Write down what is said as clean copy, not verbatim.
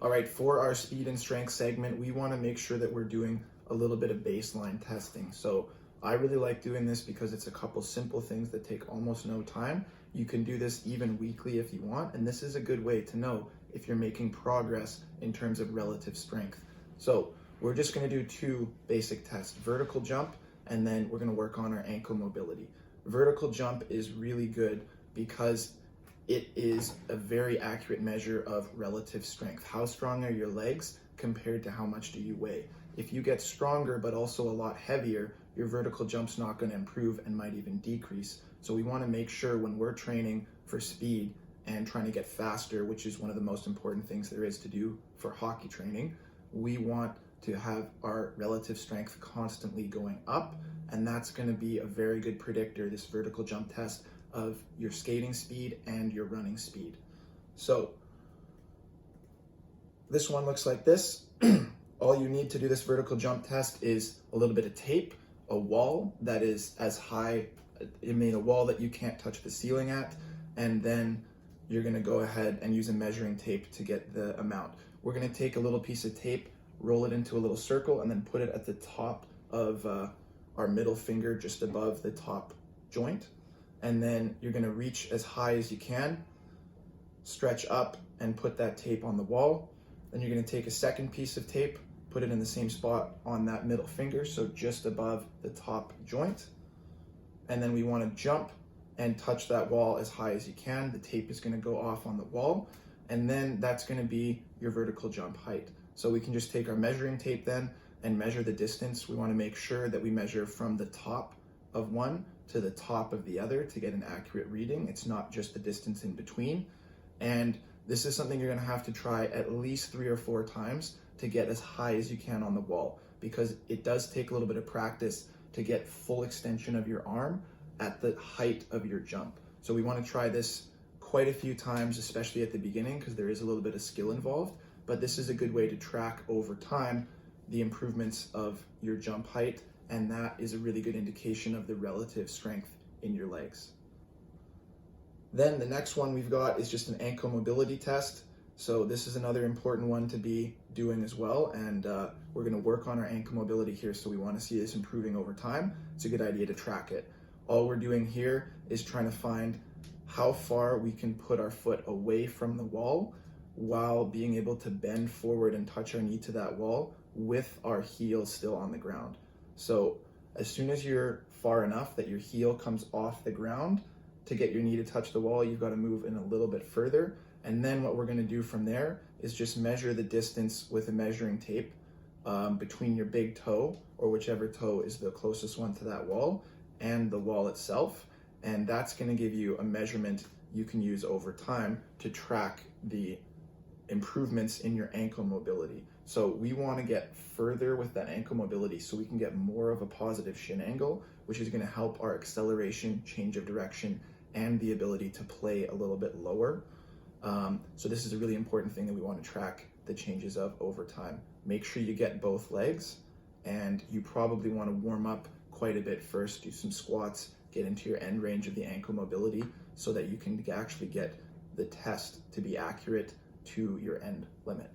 All right, for our speed and strength segment, we want to make sure that we're doing a little bit of baseline testing. So I really like doing this because it's a couple simple things that take almost no time. You can do this even weekly if you want, and this is a good way to know if you're making progress in terms of relative strength. So we're just going to do two basic tests: vertical jump, and then we're going to work on our ankle mobility. Vertical jump is really good because it is a very accurate measure of relative strength. How strong are your legs compared to how much do you weigh? If you get stronger but also a lot heavier, your vertical jump's not going to improve and might even decrease. So we want to make sure when we're training for speed and trying to get faster, which is one of the most important things there is to do for hockey training, we want to have our relative strength constantly going up, and that's going to be a very good predictor, this vertical jump test, of your skating speed and your running speed. So this one looks like this. All you need to do this vertical jump test is a little bit of tape, a wall that is as high, a wall that you can't touch the ceiling at, and then you're going to go ahead and use a measuring tape to get the amount. We're going to take a little piece of tape, roll it into a little circle, and then put it at the top of our middle finger, just above the top joint. And then you're going to reach as high as you can, stretch up, and put that tape on the wall. Then you're going to take a second piece of tape, put it in the same spot on that middle finger, so just above the top joint. And then we want to jump and touch that wall as high as you can. The tape is going to go off on the wall, and then that's going to be your vertical jump height. So we can just take our measuring tape then and measure the distance. We want to make sure that we measure from the top of one to the top of the other to get an accurate reading. It's not just the distance in between. And this is something you're going to have to try at least 3 or 4 times to get as high as you can on the wall, because it does take a little bit of practice to get full extension of your arm at the height of your jump. So we want to try this quite a few times, especially at the beginning, because there is a little bit of skill involved, but this is a good way to track over time the improvements of your jump height, and that is a really good indication of the relative strength in your legs. Then the next one we've got is just an ankle mobility test. So this is another important one to be doing as well, and we're going to work on our ankle mobility here, so we want to see this improving over time. It's a good idea to track it. All we're doing here is trying to find how far we can put our foot away from the wall while being able to bend forward and touch our knee to that wall with our heel still on the ground. So as soon as you're far enough that your heel comes off the ground to get your knee to touch the wall, you've got to move in a little bit further. And then what we're going to do from there is just measure the distance with a measuring tape between your big toe, or whichever toe is the closest one to that wall, and the wall itself. And that's going to give you a measurement you can use over time to track the improvements in your ankle mobility. So we want to get further with that ankle mobility so we can get more of a positive shin angle, which is going to help our acceleration, change of direction, and the ability to play a little bit lower. So this is a really important thing that we want to track the changes of over time. Make sure you get both legs, and you probably want to warm up quite a bit first, do some squats, get into your end range of the ankle mobility so that you can actually get the test to be accurate to your end limit.